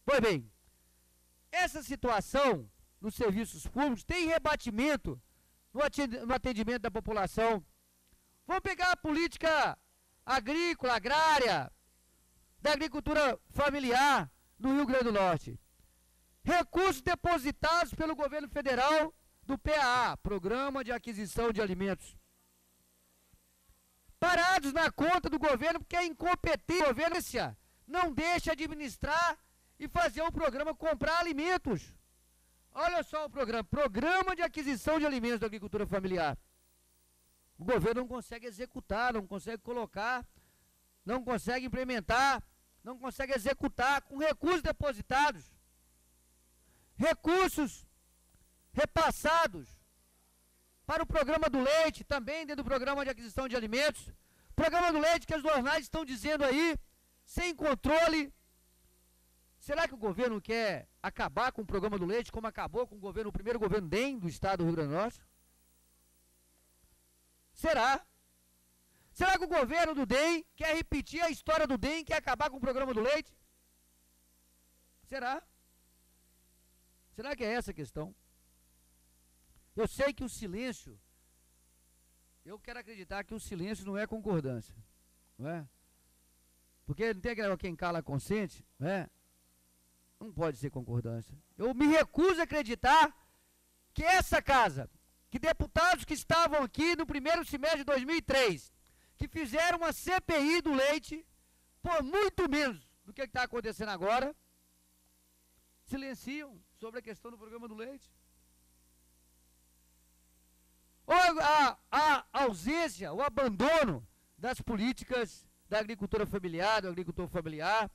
Pois bem, essa situação nos serviços públicos tem rebatimento no atendimento da população. Vamos pegar a política agrícola, agrária, da agricultura familiar no Rio Grande do Norte. Recursos depositados pelo governo federal do PAA, Programa de Aquisição de Alimentos, parados na conta do governo porque a incompetência não deixa administrar e fazer o programa comprar alimentos. Olha só o programa, Programa de Aquisição de Alimentos da Agricultura Familiar. O governo não consegue executar, não consegue colocar, não consegue implementar, não consegue executar com recursos depositados, recursos repassados para o programa do leite, também dentro do programa de aquisição de alimentos. Programa do leite que os jornais estão dizendo aí, sem controle. Será que o governo quer acabar com o programa do leite, como acabou com o primeiro governo DEM do estado do Rio Grande do Norte? Será? Será que o governo do DEM quer repetir a história do DEM, quer acabar com o programa do leite? Será? Será que é essa a questão? Eu sei que o silêncio, eu quero acreditar que o silêncio não é concordância, não é? Porque não tem aquela quem cala consente, não é? Não pode ser concordância. Eu me recuso a acreditar que essa casa, que deputados que estavam aqui no primeiro semestre de 2003, que fizeram uma CPI do leite, por muito menos do que está acontecendo agora, silenciam sobre a questão do programa do leite. Ou a ausência, o abandono das políticas da agricultura familiar, do agricultor familiar.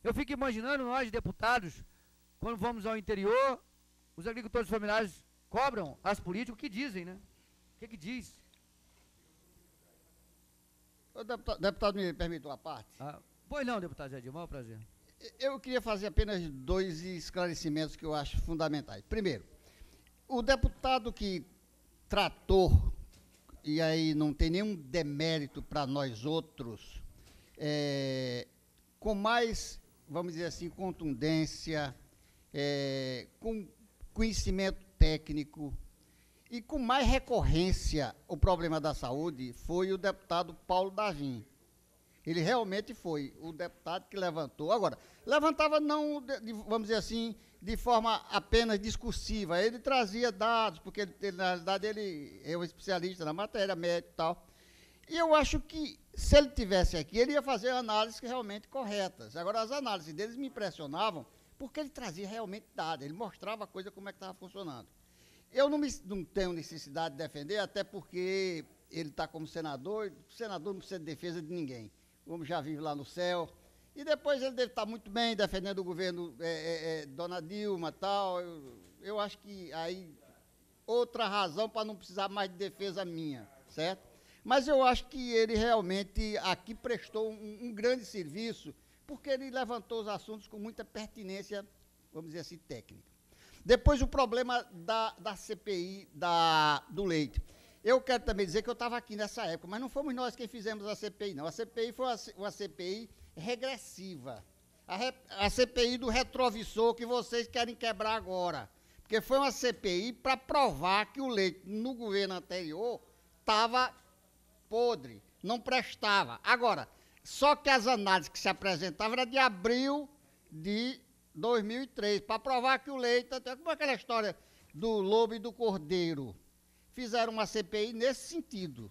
Eu fico imaginando nós, deputados, quando vamos ao interior, os agricultores familiares cobram as políticas, o que dizem, né? O que diz? Deputado, me permite uma parte? Pois não, deputado Zé Dilma, é um prazer. Eu queria fazer apenas 2 esclarecimentos que eu acho fundamentais. Primeiro, o deputado que tratou, e aí não tem nenhum demérito para nós outros, com mais, vamos dizer assim, contundência, com conhecimento técnico e com mais recorrência o problema da saúde foi o deputado Paulo Davim. Ele realmente foi o deputado que levantou. Agora, levantava não, vamos dizer assim, de forma apenas discursiva. Ele trazia dados, porque na realidade ele é um especialista na matéria, médico e tal. E eu acho que, se ele tivesse aqui, ele ia fazer análises realmente corretas. Agora, as análises deles me impressionavam, porque ele trazia realmente dados, ele mostrava a coisa como é que estava funcionando. Eu não tenho necessidade de defender, até porque ele está como senador, o senador não precisa de defesa de ninguém. O homem já vive lá no céu. E depois ele deve estar muito bem defendendo o governo Dona Dilma e tal. Eu acho que aí outra razão para não precisar mais de defesa minha, certo? Mas eu acho que ele realmente aqui prestou um grande serviço, porque ele levantou os assuntos com muita pertinência, vamos dizer assim, técnica. Depois o problema da CPI do leite. Eu quero também dizer que eu estava aqui nessa época, mas não fomos nós quem fizemos a CPI, não. A CPI foi uma CPI regressiva. A CPI do retrovisor que vocês querem quebrar agora. Porque foi uma CPI para provar que o leite no governo anterior estava podre, não prestava. Agora, só que as análises que se apresentavam eram de abril de 2003, para provar que o leite, como aquela história do lobo e do cordeiro. Fizeram uma CPI nesse sentido.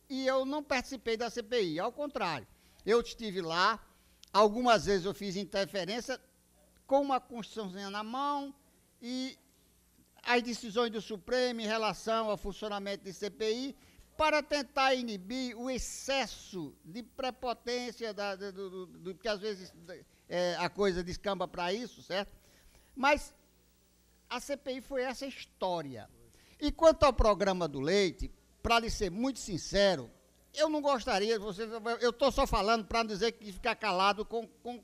E eu não participei da CPI, ao contrário. Eu estive lá, algumas vezes eu fiz interferência com uma Constituiçãozinha na mão e as decisões do Supremo em relação ao funcionamento de CPI para tentar inibir o excesso de prepotência, que às vezes a coisa descamba para isso, certo? Mas a CPI foi essa história. E quanto ao programa do leite, para lhe ser muito sincero, eu não gostaria, eu estou só falando para dizer que ficar calado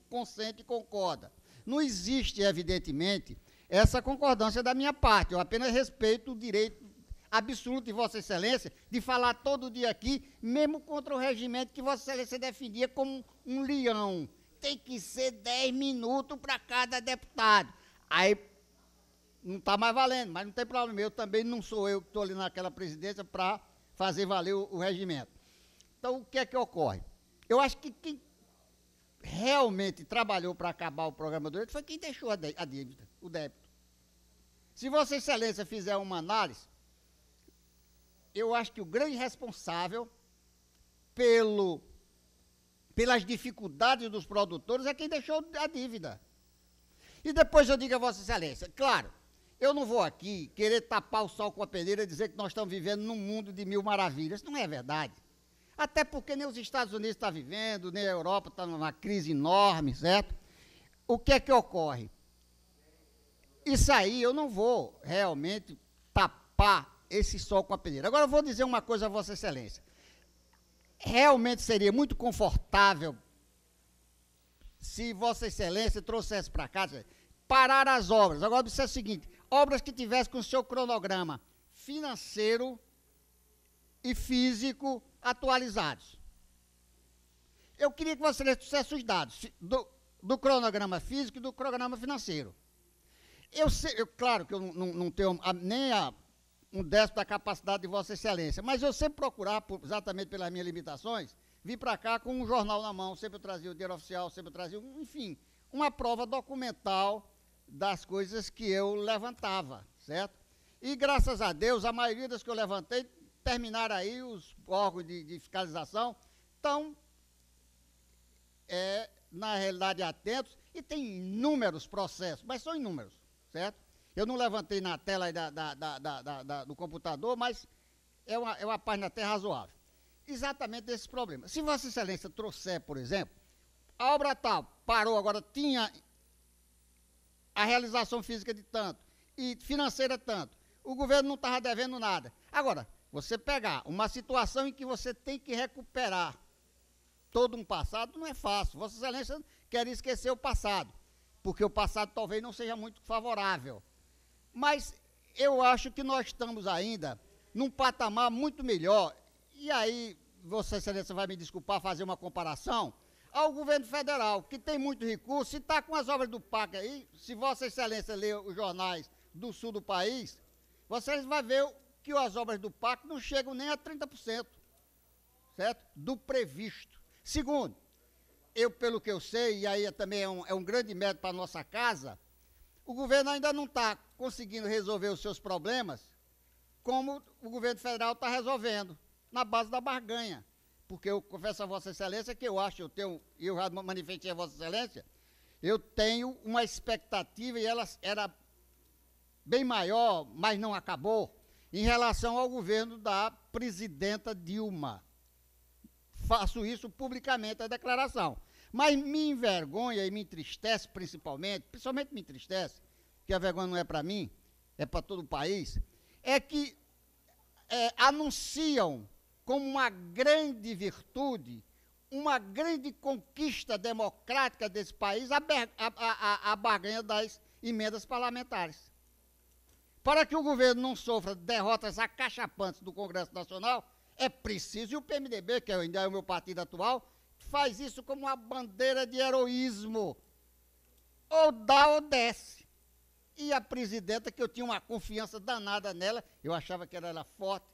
consente e concorda. Não existe, evidentemente, essa concordância da minha parte. Eu apenas respeito o direito absoluto de Vossa Excelência de falar todo dia aqui, mesmo contra o regimento que Vossa Excelência defendia como um leão, tem que ser 10 minutos para cada deputado. Aí não está mais valendo, mas não tem problema, eu também não sou eu que estou ali naquela presidência para fazer valer o regimento. Então, o que é que ocorre? Eu acho que quem realmente trabalhou para acabar o programa do leite foi quem deixou a dívida, o débito. Se Vossa Excelência fizer uma análise, eu acho que o grande responsável pelas dificuldades dos produtores é quem deixou a dívida. E depois eu digo a Vossa Excelência, claro, eu não vou aqui querer tapar o sol com a peneira e dizer que nós estamos vivendo num mundo de mil maravilhas. Não é verdade. Até porque nem os Estados Unidos estão vivendo, nem a Europa está numa crise enorme, certo? O que é que ocorre? Isso aí eu não vou realmente tapar esse sol com a peneira. Agora eu vou dizer uma coisa a Vossa Excelência. Realmente seria muito confortável se Vossa Excelência trouxesse para cá, parar as obras. Agora, isso é o seguinte, obras que tivessem com o seu cronograma financeiro e físico atualizados. Eu queria que Vossa Excelência trouxesse os dados do cronograma físico e do cronograma financeiro. Claro que eu não tenho nem um décimo da capacidade de Vossa Excelência, mas eu sempre procurar, exatamente pelas minhas limitações, vir para cá com um jornal na mão, sempre eu trazia o Diário Oficial, sempre eu trazia, enfim, uma prova documental das coisas que eu levantava, certo? E graças a Deus, a maioria das que eu levantei, terminaram aí, os órgãos de fiscalização estão, na realidade, atentos, e tem inúmeros processos, mas são inúmeros, certo? Eu não levantei na tela aí do computador, mas é uma página até razoável. Exatamente desse problema. Se Vossa Excelência trouxer, por exemplo, a obra tal parou, agora tinha a realização física de tanto e financeira tanto, o governo não estava devendo nada. Agora, você pegar uma situação em que você tem que recuperar todo um passado, não é fácil. Vossa Excelência quer esquecer o passado, porque o passado talvez não seja muito favorável. Mas eu acho que nós estamos ainda num patamar muito melhor, e aí, Vossa Excelência vai me desculpar fazer uma comparação, ao governo federal, que tem muito recurso, se está com as obras do PAC aí, se Vossa Excelência ler os jornais do sul do país, Vossa Excelência vai ver que as obras do PAC não chegam nem a 30%, certo? Do previsto. Segundo, pelo que eu sei, e aí também é um grande mérito para a nossa casa, o governo ainda não está conseguindo resolver os seus problemas como o governo federal está resolvendo, na base da barganha. Porque eu confesso a Vossa Excelência que eu já manifestei a Vossa Excelência, eu tenho uma expectativa, e ela era bem maior, mas não acabou, em relação ao governo da presidenta Dilma. Faço isso publicamente, a declaração. Mas me envergonha e me entristece principalmente me entristece, que a vergonha não é para mim, é para todo o país, é que anunciam como uma grande virtude, uma grande conquista democrática desse país, a barganha das emendas parlamentares. Para que o governo não sofra derrotas acachapantes do Congresso Nacional, é preciso, e o PMDB, que ainda é o meu partido atual, faz isso como uma bandeira de heroísmo. Ou dá ou desce. E a presidenta, que eu tinha uma confiança danada nela, eu achava que ela era forte,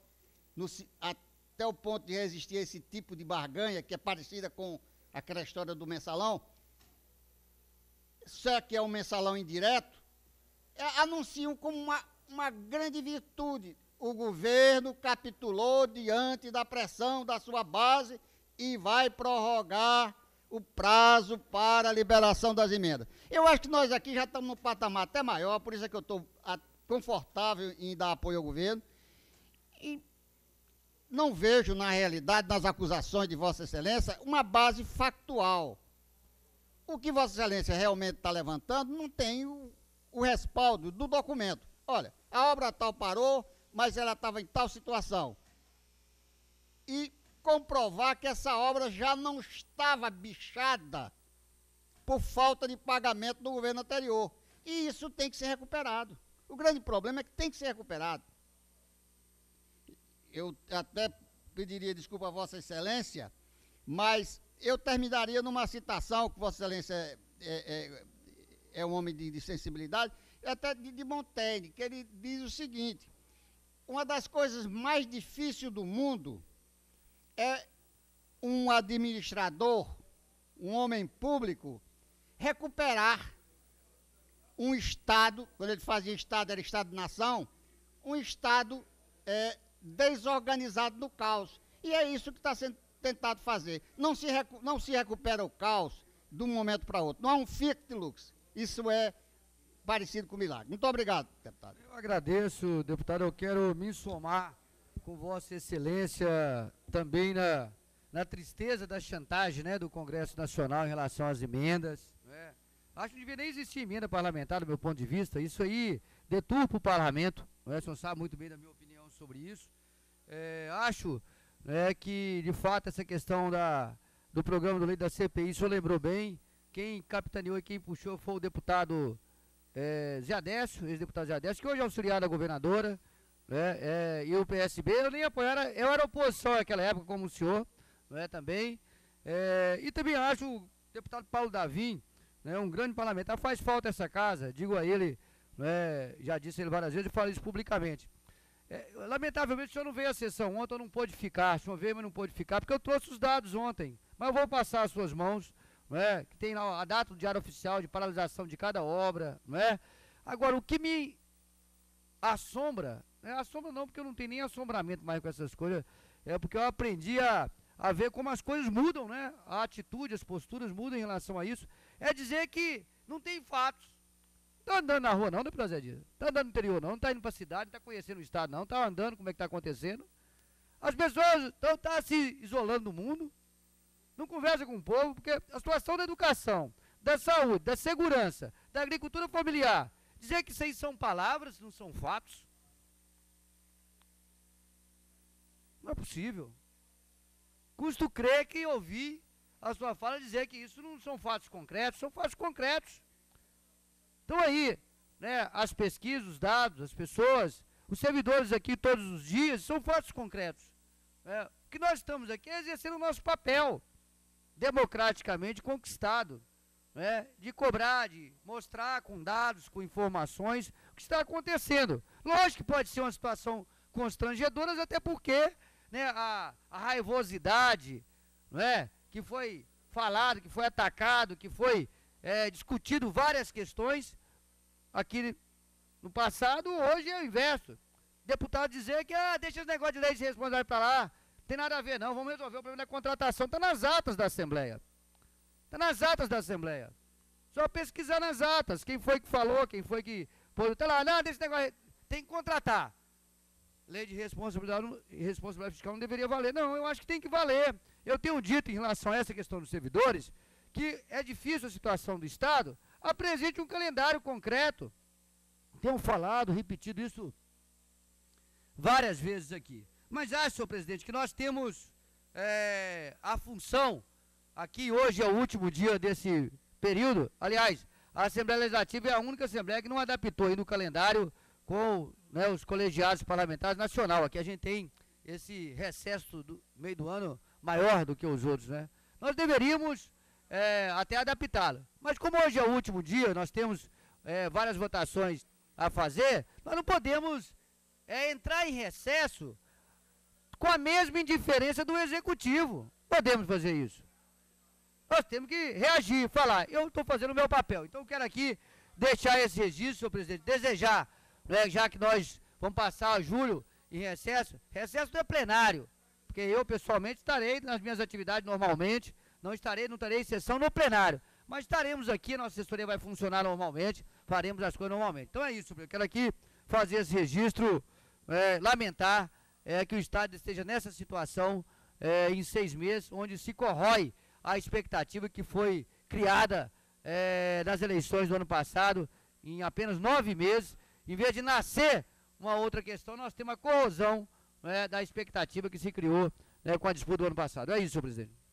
até o ponto de resistir a esse tipo de barganha, que é parecida com aquela história do mensalão. Será que é um mensalão indireto? Anunciam como uma grande virtude. O governo capitulou diante da pressão da sua base e vai prorrogar o prazo para a liberação das emendas. Eu acho que nós aqui já estamos num patamar até maior, por isso é que eu estou confortável em dar apoio ao governo. E não vejo, na realidade, nas acusações de Vossa Excelência, uma base factual. O que Vossa Excelência realmente está levantando não tem o respaldo do documento. Olha, a obra tal parou, mas ela estava em tal situação. E comprovar que essa obra já não estava bichada por falta de pagamento do governo anterior. E isso tem que ser recuperado. O grande problema é que tem que ser recuperado. Eu até pediria desculpa a Vossa Excelência, mas eu terminaria numa citação, que Vossa Excelência é um homem de sensibilidade, até de Montaigne, que ele diz o seguinte: uma das coisas mais difíceis do mundo é um administrador, um homem público, recuperar um Estado, quando ele fazia Estado, era Estado-nação, um Estado desorganizado no caos. E é isso que está sendo tentado fazer. Não se recupera o caos de um momento para outro. Não há um fiat lux. Isso é parecido com milagre. Muito obrigado, deputado. Eu agradeço, deputado. Eu quero me somar com Vossa Excelência também na tristeza da chantagem, né, do Congresso Nacional em relação às emendas. Né? Acho que não devia nem existir emenda parlamentar, do meu ponto de vista. Isso aí deturpa o parlamento. Né? O senhor sabe muito bem da minha opinião sobre isso. Acho que, de fato, essa questão do programa do lei da CPI, o senhor lembrou bem. Quem capitaneou e quem puxou foi o deputado Zé Adécio, ex-deputado Zé Adécio, que hoje é auxiliar da governadora, né, e o PSB, eu nem apoiava, eu era oposição naquela época, como o senhor, né, também. E também acho o deputado Paulo Davim, né, um grande parlamentar, faz falta essa casa, digo a ele, né, já disse ele várias vezes e falo isso publicamente. Lamentavelmente o senhor não veio à sessão ontem, eu não pôde ficar, o senhor veio, mas não pôde ficar, porque eu trouxe os dados ontem, mas eu vou passar às suas mãos, que tem lá a data do diário oficial de paralisação de cada obra, Agora, o que me assombra, assombra não, porque eu não tenho nem assombramento mais com essas coisas, porque eu aprendi a ver como as coisas mudam, a atitude, as posturas mudam em relação a isso, dizer que não tem fatos. Tá andando na rua não, deputado Zé Dias? Tá andando no interior não tá indo pra cidade, não tá conhecendo o estado não, tá andando, como é que tá acontecendo. As pessoas estão se isolando do mundo, não conversa com o povo, porque a situação da educação, da saúde, da segurança, da agricultura familiar, dizer que isso aí são palavras, não são fatos, não é possível. Custo crer que ouvi a sua fala dizer que isso não são fatos concretos, são fatos concretos. Então aí, as pesquisas, os dados, as pessoas, os servidores aqui todos os dias, são fatos concretos. O que nós estamos aqui é exercendo o nosso papel, democraticamente conquistado, de cobrar, de mostrar com dados, com informações, o que está acontecendo. Lógico que pode ser uma situação constrangedora, até porque a raivosidade, que foi falado, que foi atacado, que foi discutido várias questões aqui no passado, hoje é o inverso. Deputado dizer que deixa os negócios de lei de responsabilidade para lá, não tem nada a ver não, vamos resolver o problema da contratação, está nas atas da Assembleia. Está nas atas da Assembleia. Só pesquisar nas atas, quem foi que falou, quem foi que... Está lá, não, desse negócio, tem que contratar. Lei de responsabilidade fiscal não deveria valer. Não, eu acho que tem que valer. Eu tenho dito em relação a essa questão dos servidores, que é difícil a situação do Estado, apresente um calendário concreto. Tenho falado, repetido isso várias vezes aqui. Mas acho, senhor presidente, que nós temos a função, aqui hoje é o último dia desse período, aliás, a Assembleia Legislativa é a única Assembleia que não adaptou aí no calendário com os colegiados parlamentares nacional. Aqui a gente tem esse recesso do meio do ano maior do que os outros, Nós deveríamos até adaptá-la. Mas como hoje é o último dia, nós temos várias votações a fazer, nós não podemos entrar em recesso com a mesma indiferença do Executivo. Podemos fazer isso. Nós temos que reagir, falar, eu estou fazendo o meu papel. Então eu quero aqui deixar esse registro, senhor presidente, desejar, já que nós vamos passar julho em recesso não é plenário, porque eu pessoalmente estarei nas minhas atividades normalmente, não terei sessão no plenário, mas estaremos aqui, a nossa assessoria vai funcionar normalmente, faremos as coisas normalmente. Então é isso, eu quero aqui fazer esse registro, lamentar que o Estado esteja nessa situação em 6 meses, onde se corrói a expectativa que foi criada nas eleições do ano passado, em apenas 9 meses, em vez de nascer uma outra questão, nós temos a corrosão da expectativa que se criou com a disputa do ano passado. É isso, senhor presidente.